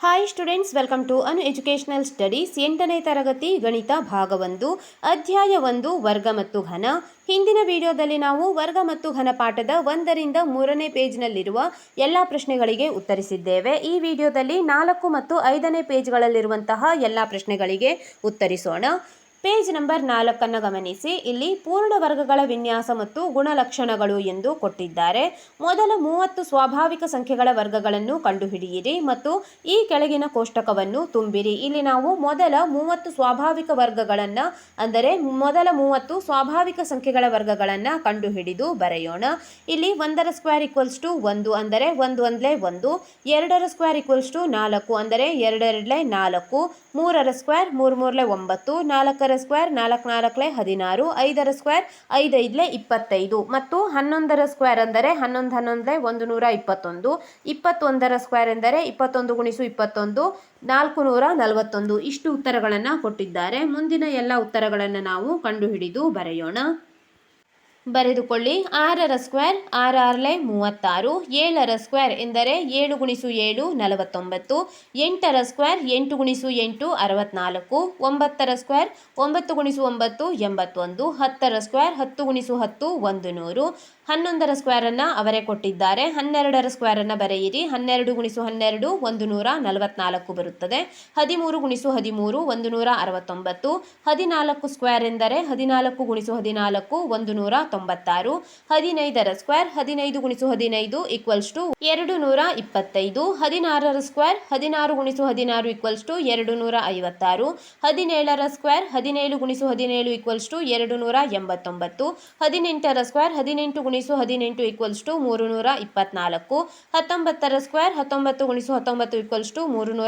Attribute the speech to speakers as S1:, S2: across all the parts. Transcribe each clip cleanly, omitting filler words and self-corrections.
S1: Hi students, welcome to Anu educational studies. 8ನೇ ತರಗತಿ ಗಣಿತ ಭಾಗ 1 ಅಧ್ಯಾಯ 1 ವರ್ಗ ಮತ್ತು ಘನ. ಹಿಂದಿನ ವಿಡಿಯೋದಲ್ಲಿ ನಾವು ವರ್ಗ ಮತ್ತು ಘನ ಪಾಠದ 1ರಿಂದ 3ನೇ ಪೇಜ್ನಲ್ಲಿರುವ ಎಲ್ಲ ಪ್ರಶ್ನೆಗಳಿಗೆ ಉತ್ತರಿಸಿದ್ದೇವೆ. ಈ ವಿಡಿಯೋದಲ್ಲಿ 4 ಮತ್ತು 5ನೇ ಪೇಜ್ಗಳಲ್ಲಿರುವಂತಹ ಎಲ್ಲ ಪ್ರಶ್ನೆಗಳಿಗೆ ಉತ್ತರಿಸೋಣ. ಪೇಜ್ ನಂಬರ್ 4 ಗಮನಿಸಿ. ಇಲ್ಲಿ ಪೂರ್ಣ ವರ್ಗಗಳ ವಿನ್ಯಾಸ ಮತ್ತು ಗುಣಲಕ್ಷಣಗಳು ಎಂದು ಕೊಟ್ಟಿದ್ದಾರೆ. ಮೊದಲ 30 ಸ್ವಾಭಾವಿಕ ಸಂಖ್ಯೆಗಳ ವರ್ಗಗಳನ್ನು ಕಂಡುಹಿಡಿಯಿರಿ ಮತ್ತು ಈ ಕೆಳಗಿನ ಕೋಷ್ಟಕವನ್ನು ತುಂಬಿರಿ. ಇಲ್ಲಿ ನಾವು ಮೊದಲ 30 ಸ್ವಾಭಾವಿಕ ವರ್ಗಗಳನ್ನು ಅಂದರೆ ಮೊದಲ 30 ಸ್ವಾಭಾವಿಕ ಸಂಖ್ಯೆಗಳ ವರ್ಗಗಳನ್ನು ಕಂಡುಹಿಡಿದು ಬರೆಯೋಣ. ಇಲ್ಲಿ 1ರ ಸ್ಕ್ವೇರ್ ಈಕ್ವಲ್ಸ್ ಟು 1 ಅಂದರೆ 1 1 1, 2ರ ಸ್ಕ್ವೇರ್ ಈಕ್ವಲ್ಸ್ ಟು 4 ಅಂದರೆ 2 2 4, 3ರ ಸ್ಕ್ವೇರ್ 3 3 9, 4ರ ಸ್ಕ್ವೇರ್ 4 4 16, 5ರ ಸ್ಕ್ವೇರ್ 5 5 25 ಮತ್ತು 11ರ ಸ್ಕ್ವೇರ್ ಅಂದರೆ 11 11 121, 21ರ ಸ್ಕ್ವೇರ್ ಎಂದರೆ 21 × 21 441. ಇಷ್ಟು ಉತ್ತರಗಳನ್ನು ಕೊಟ್ಟಿದ್ದಾರೆ. ಮುಂದಿನ ಎಲ್ಲ ಉತ್ತರಗಳನ್ನು ನಾವು ಕಂಡುಹಿಡಿದು ಬರೆಯೋಣ. ಬರೆದುಕೊಳ್ಳಿ. 6ರ ಸ್ಕ್ವೇರ್ 6 6 36, 7ರ ಸ್ಕ್ವೇರ್ ಎಂದರೆ 7 × 7 49, 8ರ ಸ್ಕ್ವೇರ್ 8 × 8 64, 9ರ ಸ್ಕ್ವೇರ್ 9 × 9 81, 10ರ ಸ್ಕ್ವೇರ್ 10 × 10 100. 11ರ ಸ್ಕ್ವೇರನ್ನು ಅವರೇ ಕೊಟ್ಟಿದ್ದಾರೆ. 12ರ ಸ್ಕ್ವೇರನ್ನು ಬರೆಯಿರಿ. 12 × 12 144 ಬರುತ್ತದೆ. 13 × 13 169, 14 ಸ್ಕ್ವೇರ್ ಎಂದರೆ 14 × 14 196, 15ರ ಸ್ಕ್ವೇರ್ 15 × 15 ಈಕ್ವಲ್ಸ್ ಟು 225, 16ರ ಸ್ಕ್ವೇರ್ 16 × 16 ಈಕ್ವಲ್ಸ್ ಟು 256, 17ರ ಸ್ಕ್ವೇರ್ 17 × 17 ಈಕ್ವಲ್ಸ್ ಟು 289, 18ರ ಸ್ಕ್ವೇರ್ 18 × 18 ಈಕ್ವಲ್ಸ್ ಟು 324, 19ರ ಸ್ಕ್ವೇರ್ 19 × 19 ಈಕ್ವಲ್ಸ್ ಟು 361,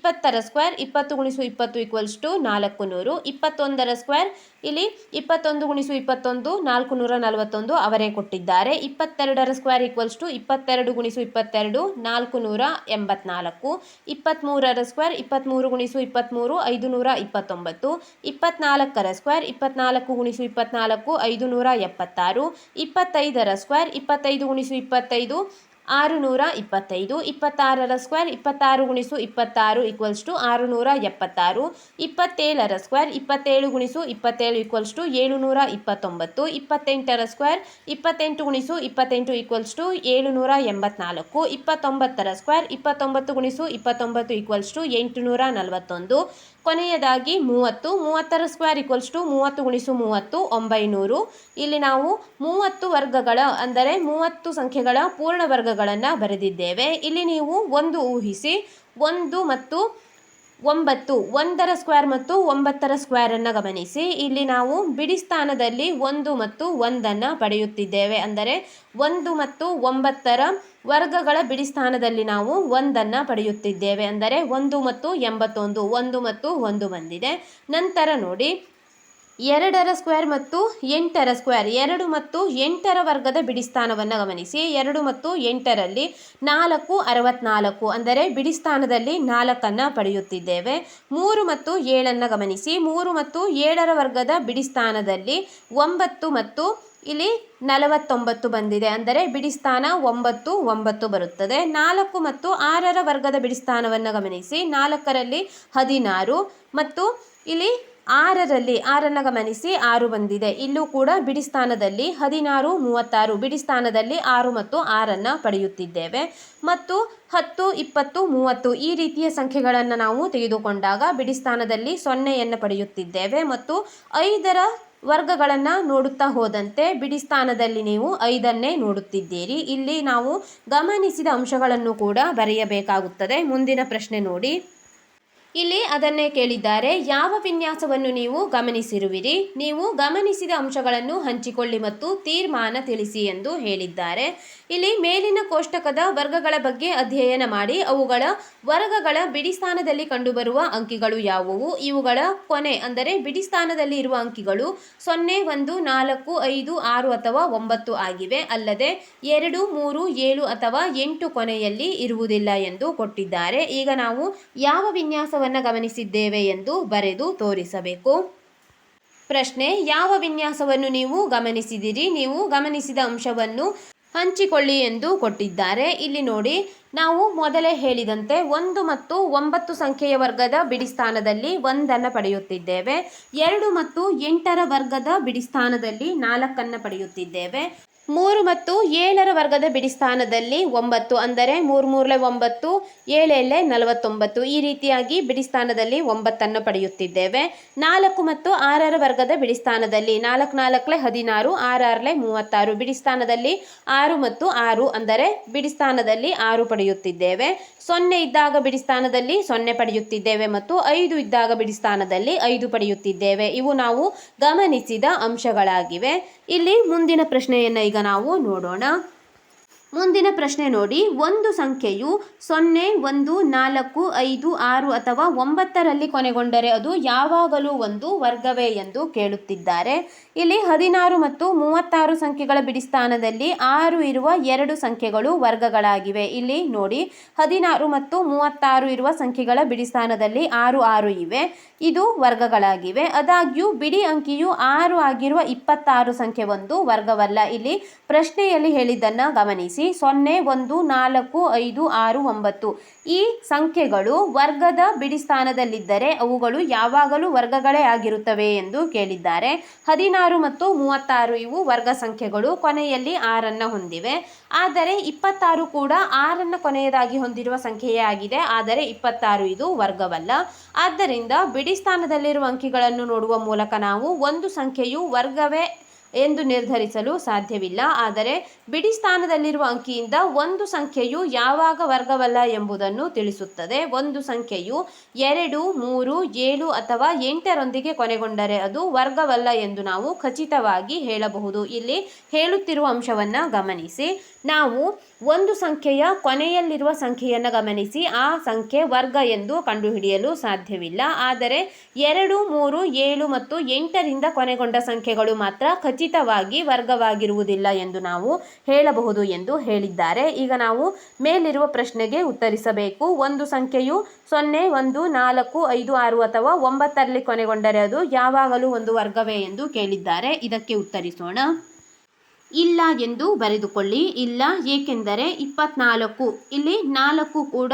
S1: 20ರ ಸ್ಕ್ವೇರ್ 20 × 20 ಈಕ್ವಲ್ಸ್ ಟು 400, 21ರ ಸ್ಕ್ವೇರ್ ಇಲ್ಲಿ 21 × 21 441 ಅವರೇ ಕೊಟ್ಟಿದ್ದಾರೆ. 22ರ ಸ್ಕ್ವೇರ್ ಈಕ್ವಲ್ಸ್ ಟು 22 × 22 484, 23ರ ಸ್ಕ್ವೇರ್ 23 × 23 529, 24ರ ಸ್ಕ್ವೇರ್ 24 × 24 576, 25ರ ಸ್ಕ್ವೇರ್ 25 × 25 625, 26ರ ಸ್ಕ್ವೇರ್ 26 × 26 ಈಕ್ವಲ್ಸ್ ಟು 676, 27ರ ಸ್ಕ್ವೇರ್ 27 × 27 ಈಕ್ವಲ್ಸ್ ಟು 729, 28ರ ಸ್ಕ್ವೇರ್ 28 × 28 ಈಕ್ವಲ್ಸ್ ಟು 784, 29ರ ಸ್ಕ್ವೇರ್ 29 × 29 ಈಕ್ವಲ್ಸ್ ಟು 841. ಕೊನೆಯದಾಗಿ 30ರ ಸ್ಕ್ವೇರ್ ಈಕ್ವಲ್ಸ್ ಟು 30 × 30 900. ಇಲ್ಲಿ ನಾವು 30 ವರ್ಗಗಳ ಅಂದರೆ 30 ಸಂಖ್ಯೆಗಳ ಪೂರ್ಣ ವರ್ಗಗಳನ್ನು ಬರೆದಿದ್ದೇವೆ. ಇಲ್ಲಿ ನೀವು ಒಂದು ಊಹಿಸಿ 1 ಮತ್ತು 9 1ರ ಸ್ಕ್ವೇರ್ ಮತ್ತು 9ರ ಸ್ಕ್ವೇರನ್ನು ಗಮನಿಸಿ. ಇಲ್ಲಿ ನಾವು ಬಿಡಿ ಸ್ಥಾನದಲ್ಲಿ 1 ಮತ್ತು 1ಅನ್ನು ಪಡೆಯುತ್ತಿದ್ದೇವೆ. ಅಂದರೆ 1 ಮತ್ತು 9ರ ವರ್ಗಗಳ ಬಿಡಿ ಸ್ಥಾನದಲ್ಲಿ ನಾವು 1ಅನ್ನು ಪಡೆಯುತ್ತಿದ್ದೇವೆ. ಅಂದರೆ 1 ಮತ್ತು 81 1 ಮತ್ತು 1 ಬಂದಿದೆ. ನಂತರ ನೋಡಿ 2ರ ಸ್ಕ್ವೇರ್ ಮತ್ತು 8ರ ಸ್ಕ್ವೇರ್ 2 ಮತ್ತು 8ರ ವರ್ಗದ ಬಿಡಿ ಸ್ಥಾನವನ್ನು ಗಮನಿಸಿ. 2 ಮತ್ತು 8ರಲ್ಲಿ 4 64 ಅಂದರೆ ಬಿಡಿ ಸ್ಥಾನದಲ್ಲಿ 4ಅನ್ನು ಪಡೆಯುತ್ತಿದ್ದೇವೆ. 3 ಮತ್ತು 7ಅನ್ನು ಗಮನಿಸಿ. 3 ಮತ್ತು 7ರ ವರ್ಗದ ಬಿಡಿ ಸ್ಥಾನದಲ್ಲಿ 9 ಮತ್ತು ಇಲ್ಲಿ 49 ಬಂದಿದೆ. ಅಂದರೆ ಬಿಡಿ ಸ್ಥಾನ 9 9 ಬರುತ್ತದೆ. 4 ಮತ್ತು 6ರ ವರ್ಗದ ಬಿಡಿ ಸ್ಥಾನವನ್ನು ಗಮನಿಸಿ. 4ರಲ್ಲಿ 16 ಮತ್ತು ಇಲ್ಲಿ 6ನ್ನು ಗಮನಿಸಿ 6 ಬಂದಿದೆ. ಇಲ್ಲೂ ಕೂಡ ಬಿಡಿ ಸ್ಥಾನದಲ್ಲಿ 16 36 ಬಿಡಿ ಸ್ಥಾನದಲ್ಲಿ 6 ಮತ್ತು 6ಅನ್ನು ಪಡೆಯುತ್ತಿದ್ದೇವೆ. ಮತ್ತು 10 20 30 ಈ ರೀತಿಯ ಸಂಖ್ಯೆಗಳನ್ನು ನಾವು ತೆಗೆದುಕೊಂಡಾಗ ಬಿಡಿ ಸ್ಥಾನದಲ್ಲಿ 0ಯನ್ನು ಪಡೆಯುತ್ತಿದ್ದೇವೆ. ಮತ್ತು 5ರ ವರ್ಗಗಳನ್ನು ನೋಡುತ್ತಾ ಹೋದಂತೆ ಬಿಡಿ ಸ್ಥಾನದಲ್ಲಿ ನೀವು 5ಅನ್ನೇ ನೋಡುತ್ತಿದ್ದೀರಿ. ಇಲ್ಲಿ ನಾವು ಗಮನಿಸಿದ ಅಂಶಗಳನ್ನು ಕೂಡ ಬರೆಯಬೇಕಾಗುತ್ತದೆ. ಮುಂದಿನ ಪ್ರಶ್ನೆ ನೋಡಿ. ಇಲ್ಲಿ ಅದನ್ನೇ ಕೇಳಿದ್ದಾರೆ. ಯಾವ ವಿನ್ಯಾಸವನ್ನು ನೀವು ಗಮನಿಸಿರುವಿರಿ? ನೀವು ಗಮನಿಸಿದ ಅಂಶಗಳನ್ನು ಹಂಚಿಕೊಳ್ಳಿ ಮತ್ತು ತೀರ್ಮಾನ ತಿಳಿಸಿ ಎಂದು ಹೇಳಿದ್ದಾರೆ. ಇಲ್ಲಿ ಮೇಲಿನ ಕೋಷ್ಟಕದ ವರ್ಗಗಳ ಬಗ್ಗೆ ಅಧ್ಯಯನ ಮಾಡಿ ಅವುಗಳ ವರ್ಗಗಳ ಬಿಡಿ ಸ್ಥಾನದಲ್ಲಿ ಕಂಡುಬರುವ ಅಂಕಿಗಳು ಯಾವುವು? ಇವುಗಳ ಕೊನೆ ಅಂದರೆ ಬಿಡಿ ಸ್ಥಾನದಲ್ಲಿ ಇರುವ ಅಂಕಿಗಳು 0 1 4 5 6 ಅಥವಾ 9 ಆಗಿವೆ. ಅಲ್ಲದೆ 2 3 7 ಅಥವಾ 8 ಕೊನೆಯಲ್ಲಿ ಇರುವುದಿಲ್ಲ ಎಂದು ಕೊಟ್ಟಿದ್ದಾರೆ. ಈಗ ನಾವು ಯಾವ ವಿನ್ಯಾಸವನ್ನು ಗಮನಿಸಿದ್ದೇವೆ ಎಂದು ಬರೆದು ತೋರಿಸಬೇಕು. ಪ್ರಶ್ನೆ: ಯಾವ ವಿನ್ಯಾಸವನ್ನು ನೀವು ಗಮನಿಸಿದಿರಿ? ನೀವು ಗಮನಿಸಿದ ಅಂಶವನ್ನು ಹಂಚಿಕೊಳ್ಳಿ ಎಂದು ಕೊಟ್ಟಿದ್ದಾರೆ. ಇಲ್ಲಿ ನೋಡಿ, ನಾವು ಮೊದಲೇ ಹೇಳಿದಂತೆ 1 ಮತ್ತು 9 ಸಂಖ್ಯೆಯ ವರ್ಗದ ಬಿಡಿಸ್ಥಾನದಲ್ಲಿ 1 ಪಡೆಯುತ್ತಿದ್ದೇವೆ. 2 ಮತ್ತು 8 ವರ್ಗದ ಬಿಡಿಸ್ಥಾನದಲ್ಲಿ 4 ಪಡೆಯುತ್ತಿದ್ದೇವೆ. 3 ಮತ್ತು 7 ವರ್ಗದ ಬಿಡಿಸ್ಥಾನದಲ್ಲಿ 9, ಅಂದರೆ 3 3 9, 7 49. ಈ ರೀತಿಯಾಗಿ ಬಿಡಿಸ್ಥಾನದಲ್ಲಿ 9 ಪಡೆಯುತ್ತಿದ್ದೇವೆ. 4 ಮತ್ತು 6 ವರ್ಗದ ಬಿಡಿಸ್ಥಾನದಲ್ಲಿ 4 4 16, 6 6 36. ಬಿಡಿಸ್ಥಾನದಲ್ಲಿ 6 ಮತ್ತು 6, ಅಂದರೆ ಬಿಡಿಸ್ಥಾನದಲ್ಲಿ 6 ಪಡೆಯುತ್ತಿದ್ದೇವೆ. 0 ಇದ್ದಾಗ ಬಿಡಿಸ್ಥಾನದಲ್ಲಿ 0 ಪಡೆಯುತ್ತಿದ್ದೇವೆ ಮತ್ತು 5 ಇದ್ದಾಗ ಬಿಡಿಸ್ಥಾನದಲ್ಲಿ 5 ಪಡೆಯುತ್ತಿದ್ದೇವೆ. ಇವು ನಾವು ಗಮನಿಸಿದ ಅಂಶಗಳಾಗಿವೆ. ಇಲ್ಲಿ ಮುಂದಿನ ಪ್ರಶ್ನೆಯನ್ನು ಈಗ ನಾವು ನೋಡೋಣ. ಮುಂದಿನ ಪ್ರಶ್ನೆ ನೋಡಿ, ಒಂದು ಸಂಖ್ಯೆಯು 0 1 4 5 6 ಅಥವಾ 9ರಲ್ಲಿ ಕೊನೆಗೊಂಡರೆ ಅದು ಯಾವಾಗಲೂ ಒಂದು ವರ್ಗವೇ ಎಂದು ಕೇಳುತ್ತಿದ್ದಾರೆ. ಇಲ್ಲಿ 16 ಮತ್ತು 36 ಸಂಖ್ಯೆಗಳ ಬಿಡಿಸ್ಥಾನದಲ್ಲಿ 6 ಇರುವ 2 ಸಂಖ್ಯೆಗಳು ವರ್ಗಗಳಾಗಿವೆ. ಇಲ್ಲಿ ನೋಡಿ, 16 ಮತ್ತು 36 ಇರುವ ಸಂಖ್ಯೆಗಳ ಬಿಡಿಸ್ಥಾನದಲ್ಲಿ 6 6 ಇವೆ, ಇದು ವರ್ಗಗಳಾಗಿವೆ. ಆದಾಗ್ಯೂ ಬಿಡಿ ಅಂಕಿಯು 6 ಆಗಿರುವ 26 ಸಂಖ್ಯೆ ಒಂದು ವರ್ಗವಲ್ಲ. ಇಲ್ಲಿ ಪ್ರಶ್ನೆಯಲ್ಲಿ ಹೇಳಿದ್ದನ್ನು ಗಮನಿಸಿ. 0 1 4 5 6 9 ಈ ಸಂಖ್ಯೆಗಳು ವರ್ಗದ ಬಿಡಿಸ್ಥಾನದಲ್ಲಿದ್ದರೆ ಅವುಗಳು ಯಾವಾಗಲೂ ವರ್ಗಗಳೇ ಆಗಿರುತ್ತವೆ ಎಂದು ಕೇಳಿದ್ದಾರೆ. 16 ಮತ್ತು 36 ಇವು ವರ್ಗ ಸಂಖ್ಯೆಗಳು, ಕೊನೆಯಲ್ಲಿ 6 ಹೊಂದಿವೆ. ಆದರೆ 26 ಕೂಡ 6 ಕೊನೆಯದಾಗಿ ಹೊಂದಿರುವ ಸಂಖ್ಯೆಯೇ ಆಗಿದೆ. ಆದರೆ 26 ಇದು ವರ್ಗವಲ್ಲ. ಆದ್ದರಿಂದ ಬಿಡಿಸ್ಥಾನದಲ್ಲಿರುವ ಅಂಕಿಗಳನ್ನು ನೋಡುವ ಮೂಲಕ ನಾವು ಒಂದು ಸಂಖ್ಯೆಯು ವರ್ಗವೇ ಎಂದು ನಿರ್ಧರಿಸಲು ಸಾಧ್ಯವಿಲ್ಲ. ಆದರೆ ಬಿಡಿಸ್ಥಾನದಲ್ಲಿರುವ ಅಂಕಿಯಿಂದ ಒಂದು ಸಂಖ್ಯೆಯು ಯಾವಾಗ ವರ್ಗವಲ್ಲ ಎಂಬುದನ್ನು ತಿಳಿಸುತ್ತದೆ. ಒಂದು ಸಂಖ್ಯೆಯು 2 3 7 ಅಥವಾ 8ರೊಂದಿಗೆ ಕೊನೆಗೊಂಡರೆ ಅದು ವರ್ಗವಲ್ಲ ಎಂದು ನಾವು ಖಚಿತವಾಗಿ ಹೇಳಬಹುದು. ಇಲ್ಲಿ ಹೇಳುತ್ತಿರುವ ಅಂಶವನ್ನು ಗಮನಿಸಿ. ನಾವು ಒಂದು ಸಂಖ್ಯೆಯ ಕೊನೆಯಲ್ಲಿರುವ ಸಂಖ್ಯೆಯನ್ನು ಗಮನಿಸಿ ಆ ಸಂಖ್ಯೆ ವರ್ಗ ಎಂದು ಕಂಡುಹಿಡಿಯಲು ಸಾಧ್ಯವಿಲ್ಲ. ಆದರೆ 2 3 7 ಮತ್ತು 8ರಿಂದ ಕೊನೆಗೊಂಡ ಸಂಖ್ಯೆಗಳು ಮಾತ್ರ ಖಚಿತವಾಗಿ ವರ್ಗವಾಗಿರುವುದಿಲ್ಲ ಎಂದು ನಾವು ಹೇಳಬಹುದು ಎಂದು ಹೇಳಿದ್ದಾರೆ. ಈಗ ನಾವು ಮೇಲಿರುವ ಪ್ರಶ್ನೆಗೆ ಉತ್ತರಿಸಬೇಕು. ಒಂದು ಸಂಖ್ಯೆಯು 0 1 4 5 6 ಅಥವಾ 9ರಲ್ಲಿ ಕೊನೆಗೊಂಡರೆ ಅದು ಯಾವಾಗಲೂ ಒಂದು ವರ್ಗವೇ ಎಂದು ಕೇಳಿದ್ದಾರೆ. ಇದಕ್ಕೆ ಉತ್ತರಿಸೋಣ. ಇಲ್ಲ ಎಂದು ಬರೆದುಕೊಳ್ಳಿ. ಇಲ್ಲ, ಏಕೆಂದರೆ 24 ಇಲ್ಲಿ 4 ಕೂಡ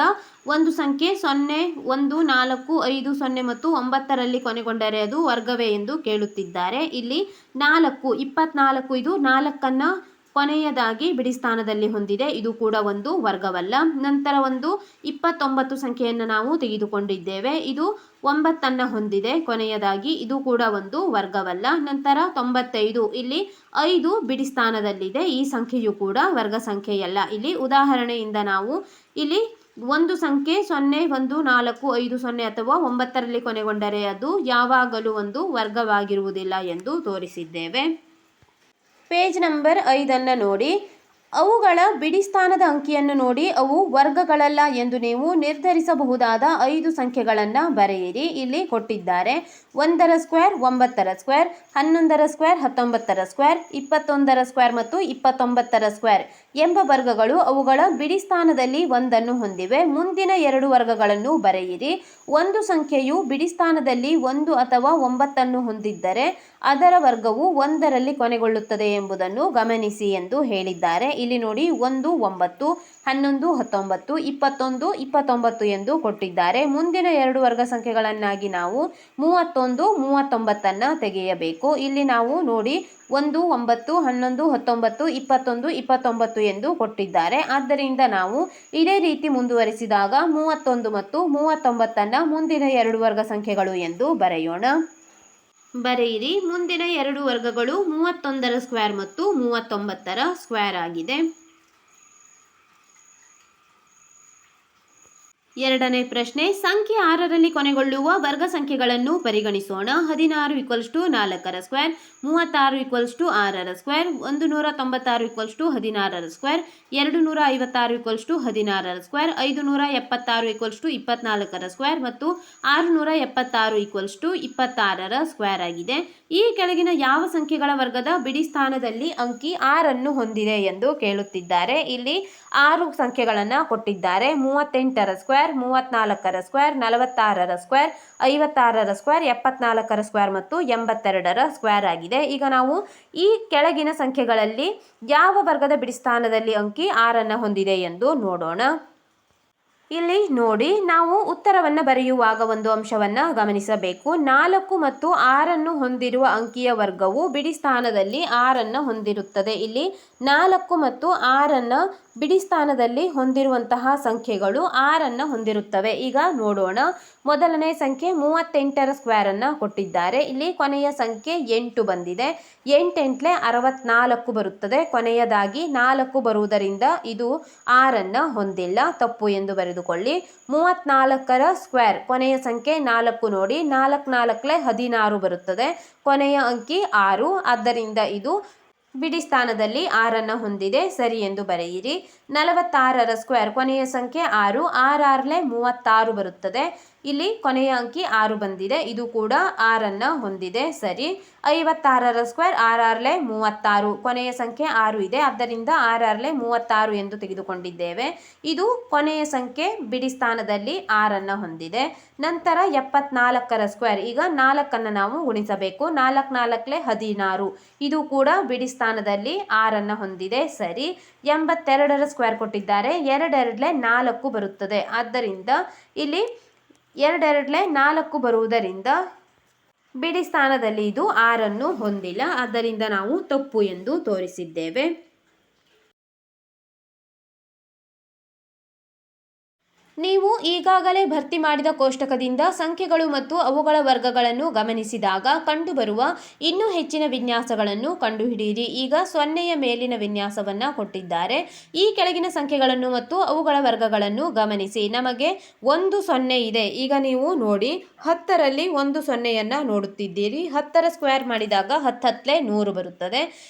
S1: ಒಂದು ಸಂಖ್ಯೆ 0 1 4 5 0 ಮತ್ತು 9ರಲ್ಲಿ ಕೊನೆಗೊಂಡರೆ ಅದು ವರ್ಗವೇ ಎಂದು ಕೇಳುತ್ತಿದ್ದಾರೆ. ಇಲ್ಲಿ 4 24 ಇದು 4 ಕೊನೆಯದಾಗಿ ಬಿಡಿಸ್ಥಾನದಲ್ಲಿ ಹೊಂದಿದೆ, ಇದು ಕೂಡ ಒಂದು ವರ್ಗವಲ್ಲ. ನಂತರ ಒಂದು 29 ಸಂಖ್ಯೆಯನ್ನು ನಾವು ತೆಗೆದುಕೊಂಡಿದ್ದೇವೆ, ಇದು 9 ಹೊಂದಿದೆ ಕೊನೆಯದಾಗಿ, ಇದು ಕೂಡ ಒಂದು ವರ್ಗವಲ್ಲ. ನಂತರ 95 ಇಲ್ಲಿ 5 ಬಿಡಿಸ್ಥಾನದಲ್ಲಿದೆ, ಈ ಸಂಖ್ಯೆಯು ಕೂಡ ವರ್ಗ ಸಂಖ್ಯೆಯಲ್ಲ. ಇಲ್ಲಿ ಉದಾಹರಣೆಯಿಂದ ನಾವು ಇಲ್ಲಿ ಒಂದು ಸಂಖ್ಯೆ 0 1 4 5 0 ಅಥವಾ 9ರಲ್ಲಿ ಕೊನೆಗೊಂಡರೆ ಅದು ಯಾವಾಗಲೂ ಒಂದು ವರ್ಗವಾಗಿರುವುದಿಲ್ಲ ಎಂದು ತೋರಿಸಿದ್ದೇವೆ. ಪೇಜ್ ನಂಬರ್ 5 ನೋಡಿ. ಅವುಗಳ ಬಿಡಿಸ್ಥಾನದ ಅಂಕಿಯನ್ನು ನೋಡಿ ಅವು ವರ್ಗಗಳಲ್ಲ ಎಂದು ನೀವು ನಿರ್ಧರಿಸಬಹುದಾದ 5 ಸಂಖ್ಯೆಗಳನ್ನು ಬರೆಯಿರಿ. ಇಲ್ಲಿ ಕೊಟ್ಟಿದ್ದಾರೆ. 1ರ ಸ್ಕ್ವೇರ್ 9ರ ಸ್ಕ್ವೇರ್, 11ರ ಸ್ಕ್ವೇರ್ 19ರ ಸ್ಕ್ವೇರ್, 21ರ ಸ್ಕ್ವೇರ್ ಮತ್ತು 29ರ ಸ್ಕ್ವೇರ್ ಎಂಬ ವರ್ಗಗಳು ಅವುಗಳ ಬಿಡಿಸ್ಥಾನದಲ್ಲಿ 1 ಹೊಂದಿವೆ. ಮುಂದಿನ 2 ವರ್ಗಗಳನ್ನು ಬರೆಯಿರಿ. ಒಂದು ಸಂಖ್ಯೆಯು ಬಿಡಿಸ್ಥಾನದಲ್ಲಿ 1 ಅಥವಾ 9 ಹೊಂದಿದ್ದರೆ ಅದರ ವರ್ಗವು 1ರಲ್ಲಿ ಕೊನೆಗೊಳ್ಳುತ್ತದೆ ಎಂಬುದನ್ನು ಗಮನಿಸಿ ಎಂದು ಹೇಳಿದ್ದಾರೆ. ಇಲ್ಲಿ ನೋಡಿ, 1 9, 11 19, 21 29 ಎಂದು ಕೊಟ್ಟಿದ್ದಾರೆ. ಮುಂದಿನ 2 ವರ್ಗ ಸಂಖ್ಯೆಗಳನ್ನಾಗಿ ನಾವು 31 39 ತೆಗೆಯಬೇಕು. ಇಲ್ಲಿ ನಾವು ನೋಡಿ 1 9 11 19 21 29 ಎಂದು ಕೊಟ್ಟಿದ್ದಾರೆ. ಆದ್ದರಿಂದ ನಾವು ಇದೇ ರೀತಿ ಮುಂದುವರಿಸಿದಾಗ 31 ಮತ್ತು 39 ಮುಂದಿನ 2 ವರ್ಗ ಸಂಖ್ಯೆಗಳು ಎಂದು ಬರೆಯೋಣ. ಬರೆಯಿರಿ. ಮುಂದಿನ 2 ವರ್ಗಗಳು 31ರ ಸ್ಕ್ವೇರ್ ಮತ್ತು 39ರ ಸ್ಕ್ವೇರ್ ಆಗಿದೆ. ಎರಡನೇ ಪ್ರಶ್ನೆ, ಸಂಖ್ಯೆ 6ರಲ್ಲಿ ಕೊನೆಗೊಳ್ಳುವ ವರ್ಗ ಸಂಖ್ಯೆಗಳನ್ನು ಪರಿಗಣಿಸೋಣ. 16 = 4ರ ಸ್ಕ್ವೇರ್, 36 = 6ರ ಸ್ಕ್ವೇರ್, 196 = 16ರ ಸ್ಕ್ವೇರ್, 256 = 16ರ ಸ್ಕ್ವೇರ್, 576 = 24ರ ಸ್ಕ್ವೇರ್ ಮತ್ತು 676 = 26ರ ಸ್ಕ್ವೇರ್ ಆಗಿದೆ. ಈ ಕೆಳಗಿನ ಯಾವ ಸಂಖ್ಯೆಗಳ ವರ್ಗದ ಬಿಡಿಸ್ಥಾನದಲ್ಲಿ ಅಂಕಿ 6 ಹೊಂದಿದೆ ಎಂದು ಕೇಳುತ್ತಿದ್ದಾರೆ. ಇಲ್ಲಿ 6 ಸಂಖ್ಯೆಗಳನ್ನು ಕೊಟ್ಟಿದ್ದಾರೆ. 38ರ ಸ್ಕ್ವೇರ್, ಸ್ಕ್ವೇರ್, 34ರ ಸ್ಕ್ವೇರ್, 46ರ ಸ್ಕ್ವೇರ್, 56ರ ಸ್ಕ್ವೇರ್, 74ರ ಸ್ಕ್ವೇರ್ ಮತ್ತು 82ರ ಸ್ಕ್ವೇರ್ ಆಗಿದೆ. ಈಗ ನಾವು ಈ ಕೆಳಗಿನ ಸಂಖ್ಯೆಗಳಲ್ಲಿ ಯಾವ ವರ್ಗದ ಬಿಡಿಸ್ಥಾನದಲ್ಲಿ ಅಂಕಿ 6 ಹೊಂದಿದೆ ಎಂದು ನೋಡೋಣ. ಇಲ್ಲಿ ನೋಡಿ, ನಾವು ಉತ್ತರವನ್ನು ಬರೆಯುವಾಗ ಒಂದು ಅಂಶವನ್ನು ಗಮನಿಸಬೇಕು. 4 ಮತ್ತು 6 ಹೊಂದಿರುವ ಅಂಕಿಯ ವರ್ಗವು ಬಿಡಿ ಸ್ಥಾನದಲ್ಲಿ 6 ಹೊಂದಿರುತ್ತದೆ. ಇಲ್ಲಿ 4 ಮತ್ತು 6 ಬಿಡಿ ಸ್ಥಾನದಲ್ಲಿ ಹೊಂದಿರುವಂತಹ ಸಂಖ್ಯೆಗಳು 6 ಹೊಂದಿರುತ್ತವೆ. ಈಗ ನೋಡೋಣ. ಮೊದಲನೇ ಸಂಖ್ಯೆ 38ರ ಸ್ಕ್ವೇರ್ ಅನ್ನು ಕೊಟ್ಟಿದ್ದಾರೆ. ಇಲ್ಲಿ ಕೊನೆಯ ಸಂಖ್ಯೆ 8 ಬಂದಿದೆ. 8 64 ಬರುತ್ತದೆ. ಕೊನೆಯದಾಗಿ 4 ಬರುವುದರಿಂದ ಇದು 6 ಹೊಂದಿಲ್ಲ, ತಪ್ಪು ಎಂದು ಬರೆದುಕೊಳ್ಳಿ. 34ರ ಸ್ಕ್ವೇರ್ ಕೊನೆಯ ಸಂಖ್ಯೆ 4 ನೋಡಿ, 4 4 16 ಬರುತ್ತದೆ. ಕೊನೆಯ ಅಂಕಿ 6, ಆದ್ದರಿಂದ ಇದು ಬಿಡಿ ಸ್ಥಾನದಲ್ಲಿ 6 ಹೊಂದಿದೆ, ಸರಿ ಎಂದು ಬರೆಯಿರಿ. 46ರ ಸ್ಕ್ವೇರ್ ಕೊನೆಯ ಸಂಖ್ಯೆ 6, 6 6 36 ಬರುತ್ತದೆ. ಇಲ್ಲಿ ಕೊನೆಯ ಅಂಕಿ 6 ಬಂದಿದೆ, ಇದು ಕೂಡ 6 ಹೊಂದಿದೆ, ಸರಿ. 56ರ ಸ್ಕ್ವೇರ್ 6 6 36, ಕೊನೆಯ ಸಂಖ್ಯೆ 6 ಇದೆ, ಆದ್ದರಿಂದ 6 6 36 ಎಂದು ತೆಗೆದುಕೊಂಡಿದ್ದೇವೆ. ಇದು ಕೊನೆಯ ಸಂಖ್ಯೆ ಬಿಡಿ ಸ್ಥಾನದಲ್ಲಿ 6 ಹೊಂದಿದೆ. ನಂತರ 74ರ ಸ್ಕ್ವೇರ್, ಈಗ 4 ನಾವು ಗುಣಿಸಬೇಕು. 4 4 16, ಇದು ಕೂಡ ಬಿಡಿ ಸ್ಥಾನದಲ್ಲಿ 6 ಹೊಂದಿದೆ, ಸರಿ. 82ರ ಸ್ಕ್ವೇರ್ ಕೊಟ್ಟಿದ್ದಾರೆ. 2 2 4 ಬರುತ್ತದೆ, ಆದ್ದರಿಂದ ಇಲ್ಲಿ 2 2 4 ಬರುವುದರಿಂದ ಬಿಡಿ ಸ್ಥಾನದಲ್ಲಿ ಇದು 6 ಹೊಂದಿಲ್ಲ, ಆದ್ದರಿಂದ ನಾವು ತಪ್ಪು ಎಂದು ತೋರಿಸಿದ್ದೇವೆ. ನೀವು ಈಗಾಗಲೇ ಭರ್ತಿ ಮಾಡಿದ ಕೋಷ್ಟಕದಿಂದ ಸಂಖ್ಯೆಗಳು ಮತ್ತು ಅವುಗಳ ವರ್ಗಗಳನ್ನು ಗಮನಿಸಿದಾಗ ಕಂಡುಬರುವ ಇನ್ನೂ ಹೆಚ್ಚಿನ ವಿನ್ಯಾಸಗಳನ್ನು ಕಂಡುಹಿಡಿಯಿರಿ. ಈಗ 0ಯ ಮೇಲಿನ ವಿನ್ಯಾಸವನ್ನು ಕೊಟ್ಟಿದ್ದಾರೆ. ಈ ಕೆಳಗಿನ ಸಂಖ್ಯೆಗಳನ್ನು ಮತ್ತು ಅವುಗಳ ವರ್ಗಗಳನ್ನು ಗಮನಿಸಿ. ನಮಗೆ 1 0 ಇದೆ. ಈಗ ನೀವು ನೋಡಿ, 10ರಲ್ಲಿ 1 0ಯನ್ನು ನೋಡುತ್ತಿದ್ದೀರಿ. 10ರ ಸ್ಕ್ವೇರ್ ಮಾಡಿದಾಗ 10 10 100 ಬರುತ್ತದೆ.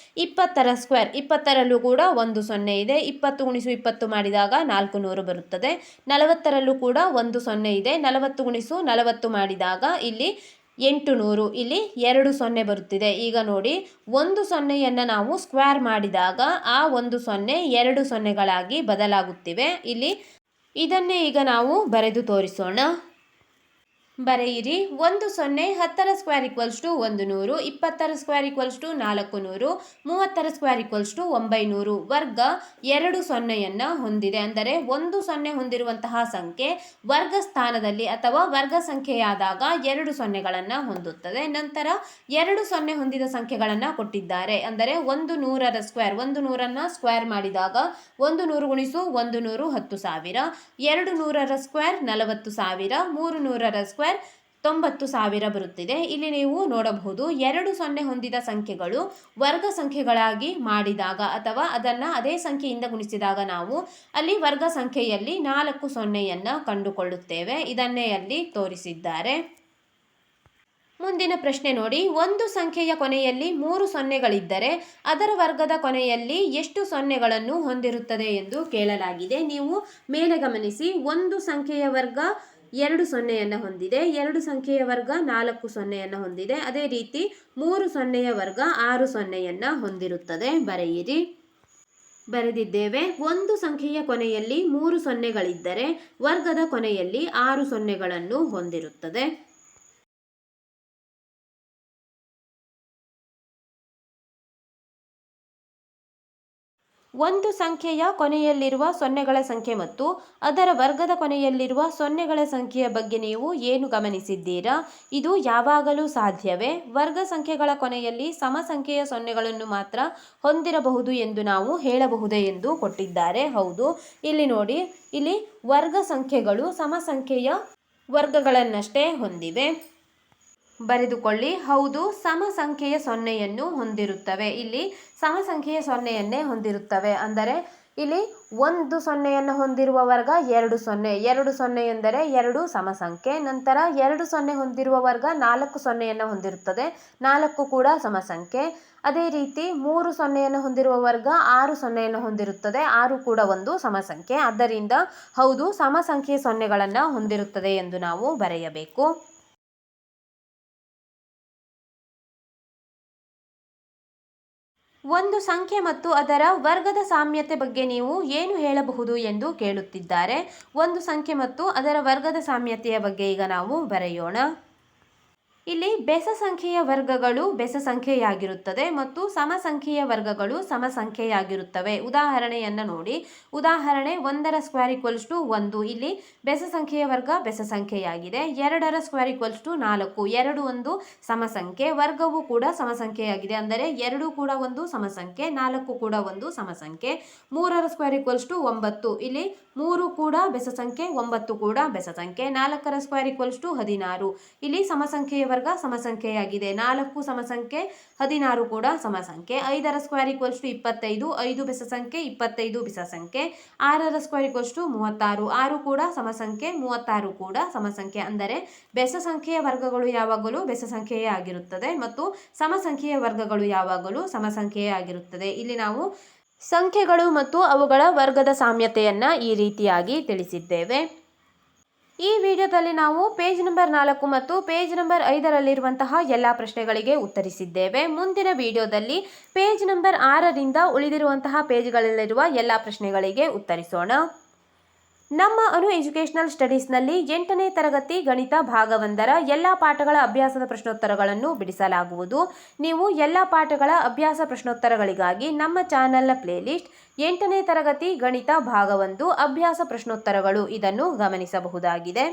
S1: 20ರ ಸ್ಕ್ವೇರ್, 20ರಲ್ಲೂ ಕೂಡ 1 0 ಇದೆ. 20 × 20 ಮಾಡಿದಾಗ 400 ಬರುತ್ತದೆ. 40ರಲ್ಲೂ ಕೂಡ 1 0 ಇದೆ. 40 × 40 ಮಾಡಿದಾಗ ಇಲ್ಲಿ 800, ಇಲ್ಲಿ 2 0 ಬರುತ್ತಿದೆ. ಈಗ ನೋಡಿ, 1 0ಯನ್ನು ನಾವು ಸ್ಕ್ವೇರ್ ಮಾಡಿದಾಗ ಆ 1 0 2 ಸೊನ್ನೆಗಳಾಗಿ ಬದಲಾಗುತ್ತಿವೆ. ಇಲ್ಲಿ ಇದನ್ನೇ ಈಗ ನಾವು ಬರೆದು ತೋರಿಸೋಣ. ಬರೆಯಿರಿ. 1 0, 10ರ ಸ್ಕ್ವೇರ್ = 100, 20ರ ಸ್ಕ್ವೇರ್ = 400, 30ರ ಸ್ಕ್ವೇರ್ = 900. ವರ್ಗ 2 0ಯನ್ನು ಹೊಂದಿದೆ. ಅಂದರೆ 1 0 ಹೊಂದಿರುವಂತಹ ಸಂಖ್ಯೆ ವರ್ಗ ಸ್ಥಾನದಲ್ಲಿ ಅಥವಾ ವರ್ಗ ಸಂಖ್ಯೆಯಾದಾಗ 2 ಸೊನ್ನೆಗಳನ್ನು ಹೊಂದುತ್ತದೆ. ನಂತರ 2 0 ಹೊಂದಿದ ಸಂಖ್ಯೆಗಳನ್ನು ಕೊಟ್ಟಿದ್ದಾರೆ. ಅಂದರೆ 100ರ ಸ್ಕ್ವೇರ್, 100ನ್ನು ಸ್ಕ್ವೇರ್ ಮಾಡಿದಾಗ 100 × 100 10,000, 200ರ ಸ್ಕ್ವೇರ್ 40,000, 300ರ ಸ್ಕ್ವೇರ್ 90,000 ಬರುತ್ತಿದೆ. ಇಲ್ಲಿ ನೀವು ನೋಡಬಹುದು, 2 0 ಹೊಂದಿದ ಸಂಖ್ಯೆಗಳು ವರ್ಗ ಸಂಖ್ಯೆಗಳಾಗಿ ಮಾಡಿದಾಗ ಅಥವಾ ಅದನ್ನು ಅದೇ ಸಂಖ್ಯೆಯಿಂದ ಗುಣಿಸಿದಾಗ ನಾವು ಅಲ್ಲಿ ವರ್ಗ ಸಂಖ್ಯೆಯಲ್ಲಿ 4 0ಯನ್ನು ಕಂಡುಕೊಳ್ಳುತ್ತೇವೆ. ಇದನ್ನೇ ಅಲ್ಲಿ ತೋರಿಸಿದ್ದಾರೆ. ಮುಂದಿನ ಪ್ರಶ್ನೆ ನೋಡಿ. ಒಂದು ಸಂಖ್ಯೆಯ ಕೊನೆಯಲ್ಲಿ 3 ಸೊನ್ನೆಗಳಿದ್ದರೆ ಅದರ ವರ್ಗದ ಕೊನೆಯಲ್ಲಿ ಎಷ್ಟು ಸೊನ್ನೆಗಳನ್ನು ಹೊಂದಿರುತ್ತದೆ ಎಂದು ಕೇಳಲಾಗಿದೆ. ನೀವು ಮೇಲೆ ಗಮನಿಸಿ, ಒಂದು ಸಂಖ್ಯೆಯ ವರ್ಗ 2 0ಯನ್ನು ಹೊಂದಿದೆ, 2 ಸಂಖ್ಯೆಯ ವರ್ಗ 4 0ಯನ್ನು ಹೊಂದಿದೆ. ಅದೇ ರೀತಿ 3 ಸೊನ್ನೆಯ ವರ್ಗ 6 0ಯನ್ನು ಹೊಂದಿರುತ್ತದೆ. ಬರೆಯಿರಿ. ಬರೆದಿದ್ದೇವೆ. ಒಂದು ಸಂಖ್ಯೆಯ ಕೊನೆಯಲ್ಲಿ 3 ಸೊನ್ನೆಗಳಿದ್ದರೆ ವರ್ಗದ ಕೊನೆಯಲ್ಲಿ 6 ಸೊನ್ನೆಗಳನ್ನು ಹೊಂದಿರುತ್ತದೆ. ಒಂದು ಸಂಖ್ಯೆಯ ಕೊನೆಯಲ್ಲಿರುವ ಸೊನ್ನೆಗಳ ಸಂಖ್ಯೆ ಮತ್ತು ಅದರ ವರ್ಗದ ಕೊನೆಯಲ್ಲಿರುವ ಸೊನ್ನೆಗಳ ಸಂಖ್ಯೆಯ ಬಗ್ಗೆ ನೀವು ಏನು ಗಮನಿಸಿದ್ದೀರಾ? ಇದು ಯಾವಾಗಲೂ ಸಾಧ್ಯವೇ? ವರ್ಗ ಸಂಖ್ಯೆಗಳ ಕೊನೆಯಲ್ಲಿ ಸಮ ಸಂಖ್ಯೆಯ ಸೊನ್ನೆಗಳನ್ನು ಮಾತ್ರ ಹೊಂದಿರಬಹುದು ಎಂದು ನಾವು ಹೇಳಬಹುದೇ ಎಂದು ಕೊಟ್ಟಿದ್ದಾರೆ. ಹೌದು. ಇಲ್ಲಿ ನೋಡಿ, ಇಲ್ಲಿ ವರ್ಗ ಸಂಖ್ಯೆಗಳು ಸಮ ಸಂಖ್ಯೆಯ ವರ್ಗಗಳನ್ನಷ್ಟೇ ಹೊಂದಿವೆ. ಬರೆದುಕೊಳ್ಳಿ. ಹೌದು, ಸಮ ಸಂಖ್ಯೆಯ ಸೊನ್ನೆಯನ್ನು ಹೊಂದಿರುತ್ತವೆ. ಇಲ್ಲಿ ಸಮ ಸಂಖ್ಯೆಯ ಸೊನ್ನೆಯನ್ನೇ ಹೊಂದಿರುತ್ತವೆ. ಅಂದರೆ ಇಲ್ಲಿ 1 0ಯನ್ನು ಹೊಂದಿರುವ ವರ್ಗ 2 0, 2 0 ಎಂದರೆ 2 ಸಮ ಸಂಖ್ಯೆ. ನಂತರ 2 0 ಹೊಂದಿರುವ ವರ್ಗ 4 0ಯನ್ನು ಹೊಂದಿರುತ್ತದೆ, 4 ಕೂಡ ಸಮ ಸಂಖ್ಯೆ. ಅದೇ ರೀತಿ 3 0ಯನ್ನು ಹೊಂದಿರುವ ವರ್ಗ 6 0ಯನ್ನು ಹೊಂದಿರುತ್ತದೆ, 6 ಕೂಡ ಒಂದು ಸಮ ಸಂಖ್ಯೆ. ಆದ್ದರಿಂದ ಹೌದು, ಸಮ ಸಂಖ್ಯೆಯ ಸೊನ್ನೆಗಳನ್ನು ಹೊಂದಿರುತ್ತದೆ ಎಂದು ನಾವು ಬರೆಯಬೇಕು. ಒಂದು ಸಂಖ್ಯೆ ಮತ್ತು ಅದರ ವರ್ಗದ ಸಾಮ್ಯತೆ ಬಗ್ಗೆ ನೀವು ಏನು ಹೇಳಬಹುದು ಎಂದು ಕೇಳುತ್ತಿದ್ದಾರೆ. ಒಂದು ಸಂಖ್ಯೆ ಮತ್ತು ಅದರ ವರ್ಗದ ಸಾಮ್ಯತೆಯ ಬಗ್ಗೆ ಈಗ ನಾವು ಬರೆಯೋಣ. ಇಲ್ಲಿ ಬೆಸ ಸಂಖ್ಯೆಯ ವರ್ಗಗಳು ಬೆಸ ಸಂಖ್ಯೆಯಾಗಿರುತ್ತದೆ ಮತ್ತು ಸಮ ಸಂಖ್ಯೆಯ ವರ್ಗಗಳು ಸಮ ಸಂಖ್ಯೆಯಾಗಿರುತ್ತವೆ. ಉದಾಹರಣೆಯನ್ನು ನೋಡಿ. ಉದಾಹರಣೆ 1ರ ಸ್ಕ್ವೇರ್ ಈಕ್ವಲ್ಸ್ ಟು 1. ಇಲ್ಲಿ ಬೆಸ ಸಂಖ್ಯೆಯ ವರ್ಗ ಬೆಸ ಸಂಖ್ಯೆಯಾಗಿದೆ. 2ರ ಸ್ಕ್ವೇರ್ ಈಕ್ವಲ್ಸ್ ಟು 4. 2 ಒಂದು ಸಮ ಸಂಖ್ಯೆ, ವರ್ಗವು ಕೂಡ ಸಮ ಸಂಖ್ಯೆಯಾಗಿದೆ. ಅಂದರೆ 2 ಕೂಡ ಒಂದು ಸಮ ಸಂಖ್ಯೆ, 4 ಕೂಡ ಒಂದು ಸಮ ಸಂಖ್ಯೆ. 3ರ ಸ್ಕ್ವೇರ್ ಈಕ್ವಲ್ಸ್ ಟು 9. ಇಲ್ಲಿ 3 ಕೂಡ ಬೆಸ ಸಂಖ್ಯೆ, 9 ಕೂಡ ಬೆಸ ಸಂಖ್ಯೆ. 4ರ ಸ್ಕ್ವೇರ್ ಈಕ್ವಲ್ಸ್ ಟು 16. ಇಲ್ಲಿ ಸಮ ಸಂಖ್ಯೆಯ ವರ್ಗ ಸಮ ಸಂಖ್ಯೆಯಾಗಿದೆ. 4 ಸಮ ಸಂಖ್ಯೆ, 16 ಕೂಡ ಸಮ ಸಂಖ್ಯೆ. 5ರ ಸ್ಕ್ವೇರ್ ಈಕ್ವಲ್ಸ್ ಟು 25. 5 ಬೆಸ ಸಂಖ್ಯೆ, 25 ಬೆಸ ಸಂಖ್ಯೆ. 6ರ ಸ್ಕ್ವೇರ್ ಈಕ್ವಲ್ಸ್ ಟು 36. 6 ಕೂಡ ಸಮ ಸಂಖ್ಯೆ, 36 ಕೂಡ ಸಮ ಸಂಖ್ಯೆ. ಅಂದರೆ ಬೆಸ ಸಂಖ್ಯೆಯ ವರ್ಗಗಳು ಯಾವಾಗಲೂ ಬೆಸ ಸಂಖ್ಯೆಯೇ ಆಗಿರುತ್ತದೆ ಮತ್ತು ಸಮ ಸಂಖ್ಯೆಯ ವರ್ಗಗಳು ಯಾವಾಗಲೂ ಸಮ ಸಂಖ್ಯೆಯೇ ಆಗಿರುತ್ತದೆ. ಇಲ್ಲಿ ನಾವು ಸಂಖ್ಯೆಗಳು ಮತ್ತು ಅವುಗಳ ವರ್ಗದ ಸಾಮ್ಯತೆಯನ್ನ ಈ ರೀತಿಯಾಗಿ ತಿಳಿಸಿದ್ದೇವೆ. ಈ ವಿಡಿಯೋದಲ್ಲಿ ನಾವು ಪೇಜ್ ನಂಬರ್ 4 ಮತ್ತು ಪೇಜ್ ನಂಬರ್ 5ರಲ್ಲಿರುವಂತಹ ಎಲ್ಲ ಪ್ರಶ್ನೆಗಳಿಗೆ ಉತ್ತರಿಸಿದ್ದೇವೆ. ಮುಂದಿನ ವಿಡಿಯೋದಲ್ಲಿ ಪೇಜ್ ನಂಬರ್ 6ರಿಂದ ಉಳಿದಿರುವಂತಹ ಪೇಜ್ಗಳಲ್ಲಿರುವ ಎಲ್ಲ ಪ್ರಶ್ನೆಗಳಿಗೆ ಉತ್ತರಿಸೋಣ. ನಮ್ಮ ಅನು ಎಜುಕೇಷನಲ್ ಸ್ಟಡೀಸ್ನಲ್ಲಿ 8ನೇ ತರಗತಿ ಗಣಿತ ಭಾಗ 1ರ ಎಲ್ಲ ಪಾಠಗಳ ಅಭ್ಯಾಸದ ಪ್ರಶ್ನೋತ್ತರಗಳನ್ನು ಬಿಡಿಸಲಾಗುವುದು. ನೀವು ಎಲ್ಲ ಪಾಠಗಳ ಅಭ್ಯಾಸ ಪ್ರಶ್ನೋತ್ತರಗಳಿಗಾಗಿ ನಮ್ಮ ಚಾನೆಲ್ನ ಪ್ಲೇಲಿಸ್ಟ್ 8ನೇ ತರಗತಿ ಗಣಿತ ಭಾಗ 1 ಅಭ್ಯಾಸ ಪ್ರಶ್ನೋತ್ತರಗಳು ಇದನ್ನು ಗಮನಿಸಬಹುದಾಗಿದೆ.